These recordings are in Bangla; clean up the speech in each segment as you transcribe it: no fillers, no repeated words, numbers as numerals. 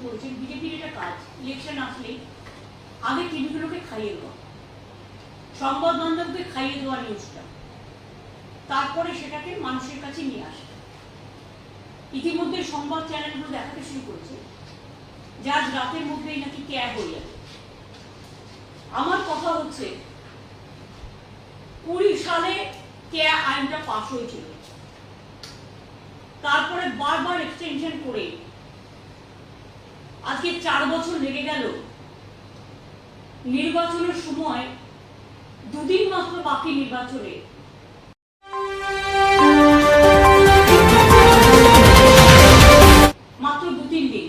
করেছেন, বিজেপির এটা কাজ, ইলেকশন আসলেই আগে টিভিগুলোকে খাইয়ে দেওয়া, সংবাদ মাধ্যমকে খাইয়ে দেওয়া নিউজটা, তারপরে সেটাকে মানুষের কাছে নিয়ে আসা। ইতিমধ্যে সংবাদ চ্যানেলগুলো দেখাতে শুরু করেছে যে আজ রাতের মধ্যেই নাকি ক্যাব হয়ে যাবে। আমার কথা হচ্ছে 20 সালে ক্যাব আইনটা পাস হয়েছিল, তারপরে বারবার এক্সটেনশন করে আজকে 4 বছর লেগে গেল। নির্বাচনের সময় 2 দিন মাত্র বাকি, নির্বাচনে মাত্র 2-3 দিন,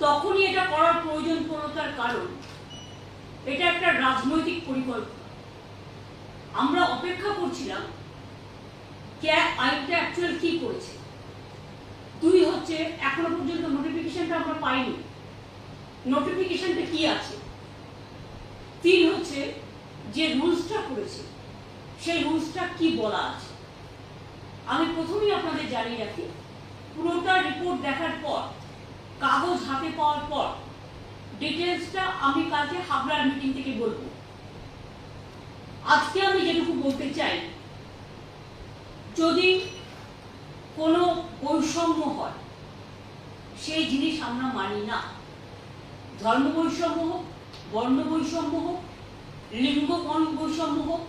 তখনই এটা করার প্রয়োজন পড়ল। তার কারণ এটা একটা রাজনৈতিক পরিকল্পনা। আমরা অপেক্ষা করছিলাম ক্যাব আইনটা অ্যাকচুয়াল কি করেছে। 2 হচ্ছে এখনো পর্যন্ত নোটিফিকেশনটা আমরা পাইনি, নোটিফিকেশনটা কি আছে। 3 হচ্ছে যে রুলসটা করেছে সেই রুলসটা কি বলা আছে। আমি প্রথমেই আপনাদের জানিয়ে রাখি, পুরোটা রিপোর্ট দেখার পর, কাগজ হাতে পাওয়ার পর ডিটেলসটা আমি কালকে হাবড়ার মিটিং থেকে বলবো। আজকে আমি যেটুকু বলতে চাই, যদি কোনো বৈষম্য হয় সেই জিনিস আমরা মানি না। ধর্ম বৈষম্য হোক, বর্ণ বৈষম্য হোক, লিঙ্গ বৈষম্য হোক,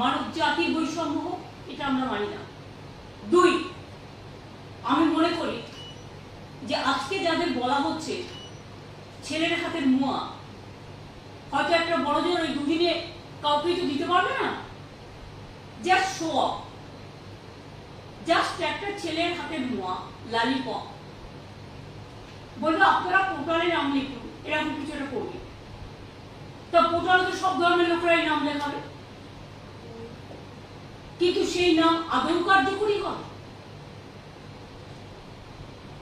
মানব জাতির বৈষম্য হোক, এটা আমরা মানি না। 2, আমি মনে করি যে আজকে যাদের বলা হচ্ছে ছেলের হাতের মুয়া, হয়তো একটা বড় জন ওই 2 দিনে কাউকে তো দিতে পারবে না, জাস্ট শো অফ, জাস্ট একটা ছেলের হাতের মুয়া, লালিপপ, বলবে আপনারা পোর্টালে নাম লিখুন, এরকম কিছু একটা করবে। তা পোর্টালে তো সব ধর্মের লোকেরাই নাম লেখাবে, কিন্তু সেই নাম আদৌ কার্যকরী হবে।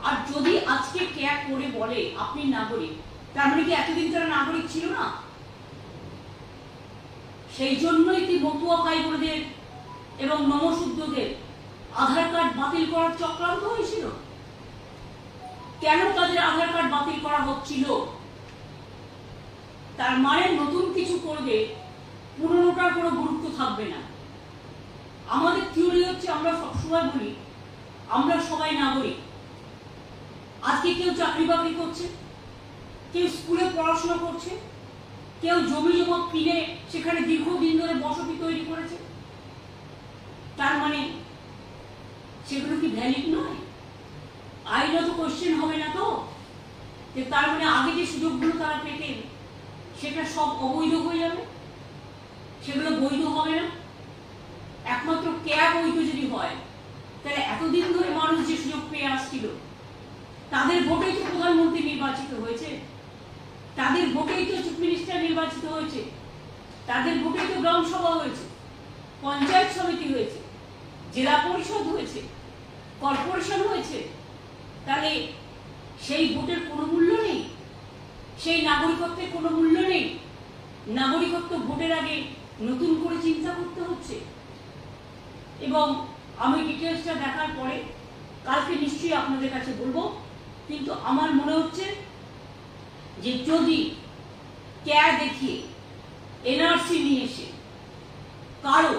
আর যদি আজকে ক্যাব করে বলে আপনি নাগরিক, তার মানে কি এতদিন তারা নাগরিক ছিল না? সেই জন্যই কি মতুয়া ভাই বোনদের এবং নমশূদ্রদের আধার কার্ড বাতিল করার চক্রান্ত হয়েছিল? কেন তাদের আধার কার্ড বাতিল করা হচ্ছিল? তার মানে নতুন কিছু করবে, পুরনোটার কোনো গুরুত্ব থাকবে না। আমাদের থিওরি হচ্ছে, আমরা সবসময় বলি আমরা সবাই নাগরিক। আজকে কেউ চাকরি বাকরি করছে, কেউ স্কুলে পড়াশোনা করছে, কেউ জমি জমা কিনে সেখানে দীর্ঘদিন ধরে বসতি তৈরি করেছে, তার মানে সেগুলো কি ভ্যালিড নয়? আইনত কোশ্চেন হবে না তো যে তার মানে আগে যে সুযোগগুলো তারা পেতেন সেটা সব অবৈধ হয়ে যাবে, সেগুলো বৈধ হবে না। একমাত্র ক্যাব বৈধ যদি হয়, তাহলে এতদিন ধরে মানুষ যে সুযোগ পেয়ে আসছিল, তাদের ভোটেই তো প্রধানমন্ত্রী নির্বাচিত হয়েছে, তাদের ভোটেই তো চিফ মিনিস্টার নির্বাচিত হয়েছে, তাদের ভোটেই তো গ্রাম সভা হয়েছে, পঞ্চায়েত সমিতি হয়েছে, জেলা পরিষদ হয়েছে, কর্পোরেশন হয়েছে। তাহলে সেই ভোটের কোনো মূল্য নেই, সেই নাগরিকত্বের কোনো মূল্য নেই। নাগরিকত্ব ভোটের আগে নতুন করে চিন্তা করতে হচ্ছে। এবং আমি ডিটেলসটা দেখার পরে কালকে নিশ্চয়ই আপনাদের কাছে বলবো, কিন্তু আমার মনে হচ্ছে যে যদি ক্যা দেখিয়ে এনআরসি নিয়ে এসে কারো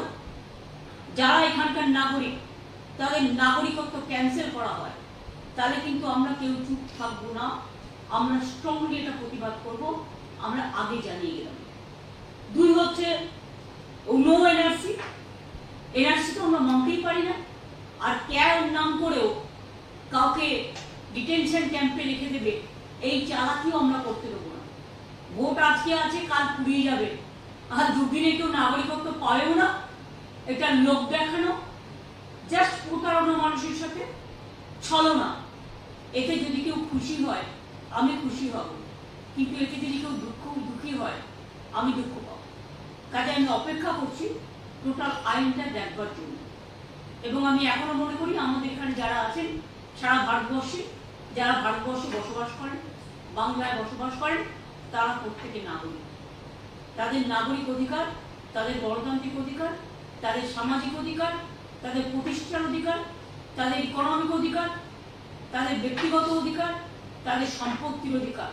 যারা এখানকার নাগরিক তাদের নাগরিকত্ব ক্যান্সেল করা হয়, তাহলে কিন্তু আমরা কেউ চুপ থাকবো না, আমরা স্ট্রংলি এটা প্রতিবাদ করব। আমরা আগে জানিয়ে গেলাম। 2 হচ্ছে নো এনআরসি, এনআরসি তো আমরা মানতেই পারি না। আর ক্যার নাম করেও কাউকে ডিটেনশন ক্যাম্পে রেখে দেবে, এই চালাকিও আমরা করতে দেবো না। ভোট আজকে আছে, কাল পুড়িয়ে যাবে, আর 2 দিনে কেউ নাগরিকত্ব পাবেও না। এটা লোক দেখানো, জাস্ট প্রতারণা, মানুষের সাথে ছলনা। এতে যদি কেউ খুশি হয় আমি খুশি হব, কিন্তু এতে যদি কেউ দুঃখী হয় আমি দুঃখ পাবো। কাজে আমি অপেক্ষা করছি টোটাল আইনটা দেখবার জন্য। এবং আমি এখনো মনে করি আমাদের এখানে যারা আছেন সারা ভারতবর্ষে, যারা ভারতবর্ষে বসবাস করেন, বাংলায় বসবাস করেন, তারা প্রত্যেকে নাগরিক। তাদের নাগরিক অধিকার, তাদের গণতান্ত্রিক অধিকার, তাদের সামাজিক অধিকার, তাদের প্রতিষ্ঠার অধিকার, তাদের ইকোনমিক অধিকার, তাদের ব্যক্তিগত অধিকার, তাদের সম্পত্তির অধিকার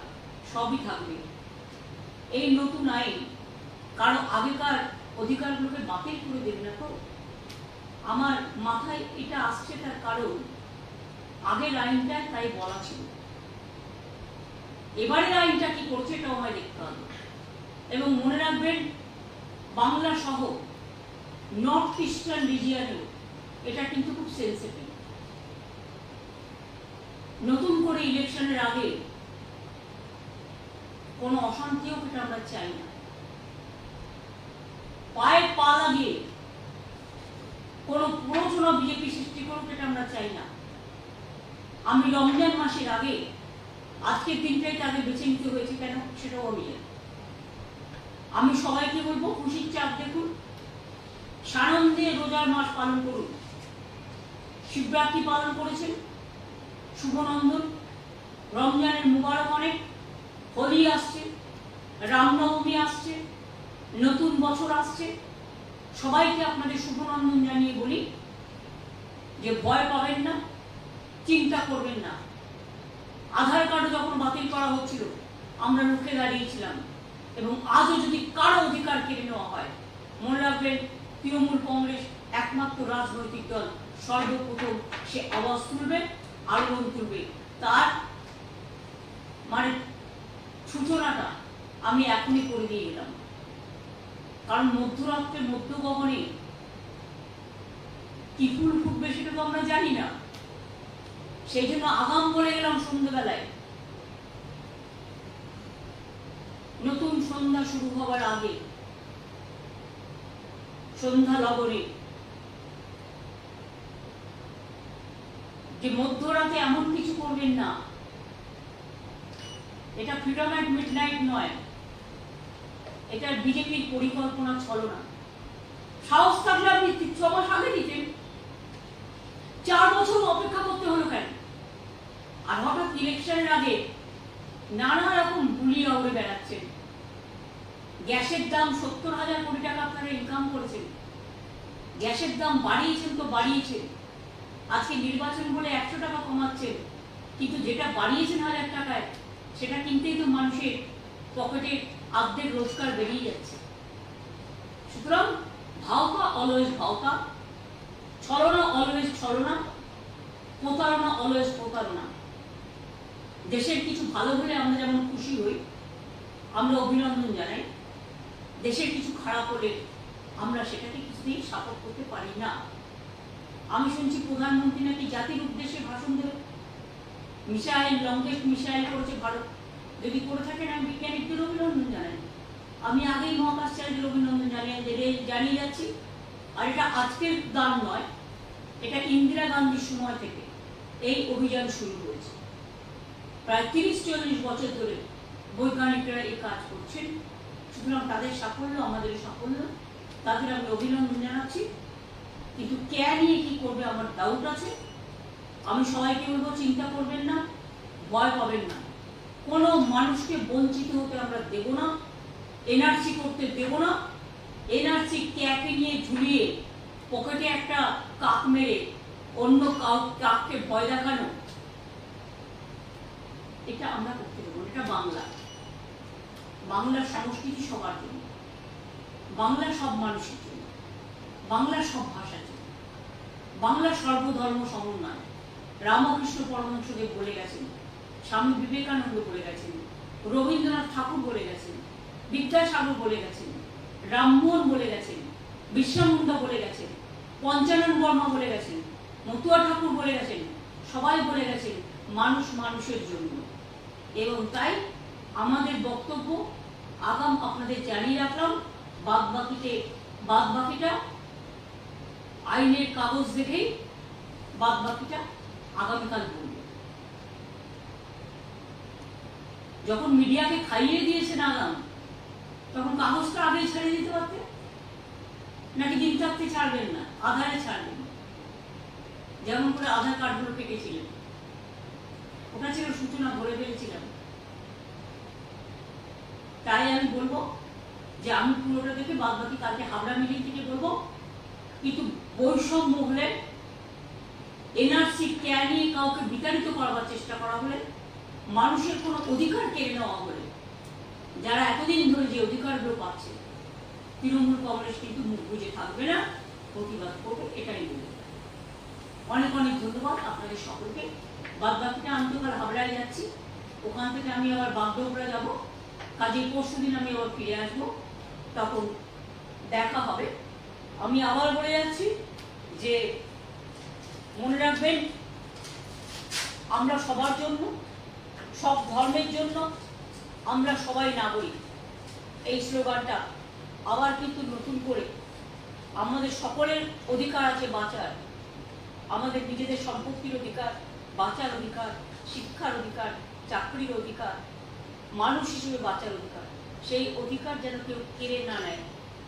সবই থাকবে। এই নতুন আইন কারো আগেকার অধিকারগুলোকে বাতিল করে দেবে না তো। আমার মাথায় এটা আসছে তার কারণ আগের আইনটায় তাই বলা ছিল। এবারের আইনটা কি করছে এটাও আমায় দেখতে হবে। এবং মনে রাখবেন, বাংলা সহ নর্থ ইস্টার্ন রিজিয়নেও এটা কিন্তু খুব সেন্সিটিভ। নতুন করে ইলেকশনের আগে কোনো অশান্তিও এটা আমরা চাই না। পায়ে পা লাগিয়ে কোনো প্ররোচনা বিজেপি সৃষ্টি করুক এটা আমরা চাই না। আমি রমজান মাসের আগে আজকের দিনটাই তাকে বেছে নিতে হয়েছে কেন সেটাও আমি জানি। আমি সবাইকে বলবো খুশির চাপ দেখুন, সানন্দে রোজার মাস পালন করুন। শিবরাত্রি পালন করেছেন, শুভনন্দন। রমজানের মুবারক অনেক। হোলি আসছে, রামনবমী আসছে, নতুন বছর আসছে। সবাইকে আপনাদের শুভনন্দন জানিয়ে বলি যে ভয় পাবেন না, চিন্তা করবেন না। আধার কার্ড যখন বাতিল করা হচ্ছিল আমরা রুখে দাঁড়িয়েছিলাম, এবং আজও যদি কারো অধিকার কেড়ে নেওয়া হয়, মনে রাখবেন তৃণমূল কংগ্রেস একমাত্র রাজনৈতিক দল সর্বপ্রথম সে আওয়াজ তুলবে, আলোড়ন তুলবে। তার মানে সূচনাটা আমি এখনই করে দিয়ে গেলাম। কারণ মধ্যরাত্রের মধ্যগগনে কি ফুল ফুটবে সেটা তো আমরা জানি না। সেই জন্য আগাম বলে গেলাম সন্ধ্যাবেলায়। নতুন সন্ধ্যা শুরু হবার আগে সন্ধ্যা লগনে যে মধ্যরাতে এমন কিছু করবেন না, এটা ফ্রিডম অ্যাট মিডনাইট নয়, এটা বিজেপির পরিকল্পনা ছলনা। সাহস থাকলে আপনি 6 মাস আগে দিতেন, 4 বছর অপেক্ষা করতে হলো কেন? আর হঠাৎ ইলেকশনের আগে নানা রকম গুলিয়ে উড়ে বেড়াচ্ছেন। গ্যাসের দাম 70,000 কোটি টাকা আপনারা ইনকাম করেছেন, গ্যাসের দাম বাড়িয়েছেন তো বাড়িয়েছেন। আজকে নির্বাচন বলে 100 টাকা কমাচ্ছেন, কিন্তু যেটা বাড়িয়েছেন 1000 টাকায় সেটা কিনতেই তো মানুষের পকেটে অর্ধেক রোজগার বেরিয়ে যাচ্ছে। সুতরাং ভাওতা অলওয়েজ ভাওতা, ছলনা অলওয়েজ ছলনা, প্রতারণা অলওয়েজ প্রতারণা। দেশের কিছু ভালো হলে আমরা যেমন খুশি হই, আমরা অভিনন্দন জানাই। দেশের কিছু খারাপ হলে আমরা সেটাকে কিছুতেই সাপোর্ট করতে পারি না। আমি শুনছি প্রধানমন্ত্রী নাকি জাতির উদ্দেশ্যে ভাষণ দেবে, মিসাইল, লংগেস্ট মিসাইল করেছে ভারত। যদি করে থাকেন আমি বিজ্ঞানীদের অভিনন্দন জানাই। আমি আগেই মহাকাশচারীদের অভিনন্দন জানিয়ে যাচ্ছি। আর এটা আজকের দান নয়, এটা ইন্দিরা গান্ধীর সময় থেকে এই অভিযান শুরু হয়েছে। প্রায় 30-40 বছর ধরে বৈজ্ঞানিকরা এই কাজ করছেন। সুতরাং তাদের সাফল্য আমাদের সাফল্য, তাদের আমি অভিনন্দন জানাচ্ছি। কিন্তু কে নিয়ে কি করবে আমার ডাউট আছে। আমি সবাইকে বলবো চিন্তা করবেন না, ভয় পাবেন না। কোনো মানুষকে বঞ্চিত হতে আমরা দেব না, এনআরসি করতে দেব না। এনআরসি ক্যাকে নিয়ে ঝুলিয়ে পকেটে একটা কাক মেরে অন্য কাককে ভয় দেখানো, এটা আমরা করতে দেবো না। এটা বাংলা, বাংলার সংস্কৃতি সবার জন্য, বাংলার সব মানুষের জন্য, বাংলার সব ভাষার জন্য, বাংলার সর্বধর্ম সমন্বয়। রামকৃষ্ণ পরমহংসদেব বলে গেছেন, স্বামী বিবেকানন্দ বলে গেছেন, রবীন্দ্রনাথ ঠাকুর বলে গেছেন, বিদ্যাসাগর বলে গেছেন, রামমোহন বলে গেছেন, বিশ্বামুন্ডা বলে গেছেন, পঞ্চানন বর্মা বলে গেছেন, মতুয়া ঠাকুর বলে গেছেন। সবাই বলে গেছেন মানুষ মানুষের জন্য। এবং তাই আমাদের বক্তব্য আগাম আপনাদের জানিয়ে রাখলাম। বাদবাকিটা আইনের কাগজ দেখেই বাদবাকিটা আগামীকাল বলব। যখন মিডিয়াকে খাইয়ে দিয়েছেন আগাম, তখন কাগজটা আগেই ছাড়িয়ে দিতে পারতেন, নাকি দিন থাকতে ছাড়বেন না, আধারে ছাড়বেন। যেমন করে আধার কার্ডগুলো কেটেছিলেন, ওটা ছিল সূচনা, ভরে ফেলেছিলাম। তাই আমি বলবো যে আমি পুরোটা দেখে বাদ বাকি কালকে হাবড়া মিটিং থেকে বলবো। কিন্তু বৈষম্য হলে, এনআরসি নিয়ে কাউকে বিতাড়িত করার চেষ্টা করা হলে মানুষের কোনো অধিকার কেড়ে নেওয়া হলে যারা এতদিন ধরে যে অধিকারগুলো পাচ্ছে, তৃণমূল কংগ্রেস কিন্তু মুখ বুঝে থাকবে না, প্রতিবাদ করবে, এটাই বলে। অনেক অনেক ধন্যবাদ আপনাদের সকলকে। বাদ বাকিটা আমি তো আবার হাবড়ায় যাচ্ছি, ওখান থেকে আমি আবার বাগডোগরা যাব, কাজেই পরশু দিন আমি আবার ফিরে আসবো, তখন দেখা হবে। আমি আবার বলে যাচ্ছি যে মনে রাখবেন, আমরা সবার জন্য, সব ধর্মের জন্য আমরা সবাই নাগরিক, এই স্লোগানটা আবার কিন্তু নতুন করে আমাদের সকলের অধিকার আছে বাঁচার, আমাদের নিজেদের সম্পত্তির অধিকার, বাঁচার অধিকার, শিক্ষার অধিকার, চাকরির অধিকার, মানুষ হিসেবে বাঁচার অধিকার, সেই অধিকার যেন কেউ কেড়ে না নেয়,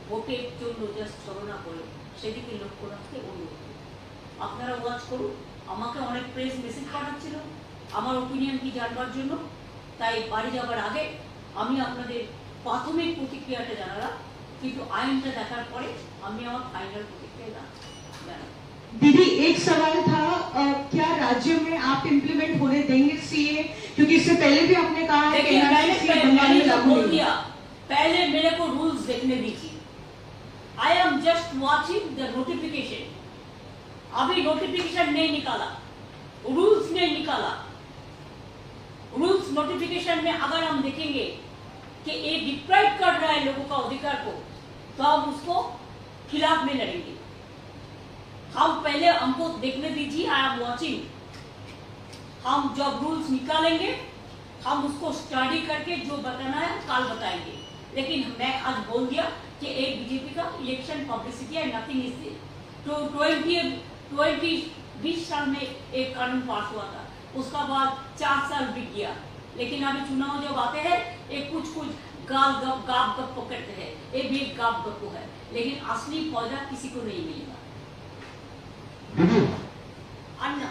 ভোটের জন্য জাস্ট ছলনা করে, সেদিকে লক্ষ্য রাখতে অনুরোধ। আপনারা ওয়াচ করুন, আমাকে অনেক প্রেস মেসেজ পাঠাচ্ছিল আমার ওপিনিয়ন কি জানবার জন্য, তাই বাড়ি যাবার আগে আমি আপনাদের প্রাথমিক প্রতিক্রিয়াটা জানালাম, কিন্তু আইনটা দেখার পরে আমি আমার ফাইনাল প্রতিক্রিয়া জানালাম। दीदी एक सवाल था, क्या राज्य में आप इम्प्लीमेंट होने देंगे सीए, क्योंकि इससे पहले भी आपने कहा है कि एनआरसी बंगाल में लागू बोल दिया, पहले मेरे को रूल्स देखने दीजिए। I am just watching the notification, अभी नोटिफिकेशन नहीं निकाला, रूल्स नहीं निकाला। रूल्स नोटिफिकेशन में अगर हम देखेंगे कि ये डिप्राइव कर रहा है लोगों का अधिकार को, तो हम उसको खिलाफ में लड़ेंगे। हम पहले हमको देखने दीजिए, आई एम वॉचिंग। हम जब रूल्स निकालेंगे हम उसको स्टडी करके जो बताना है कल बताएंगे, लेकिन मैं आज बोल दिया कि एक बीजेपी का इलेक्शन पब्लिसिटी है, नथिंग इज दिस। तो 2020 साल में एक कानून पास हुआ था, उसका बाद 4 साल बीत गया, लेकिन अभी चुनाव जब आते हैं एक कुछ गाप गप करते हैं, ये भी एक गाप गप्पो है, लेकिन असली पौधा किसी को नहीं मिलेगा। अन्ना,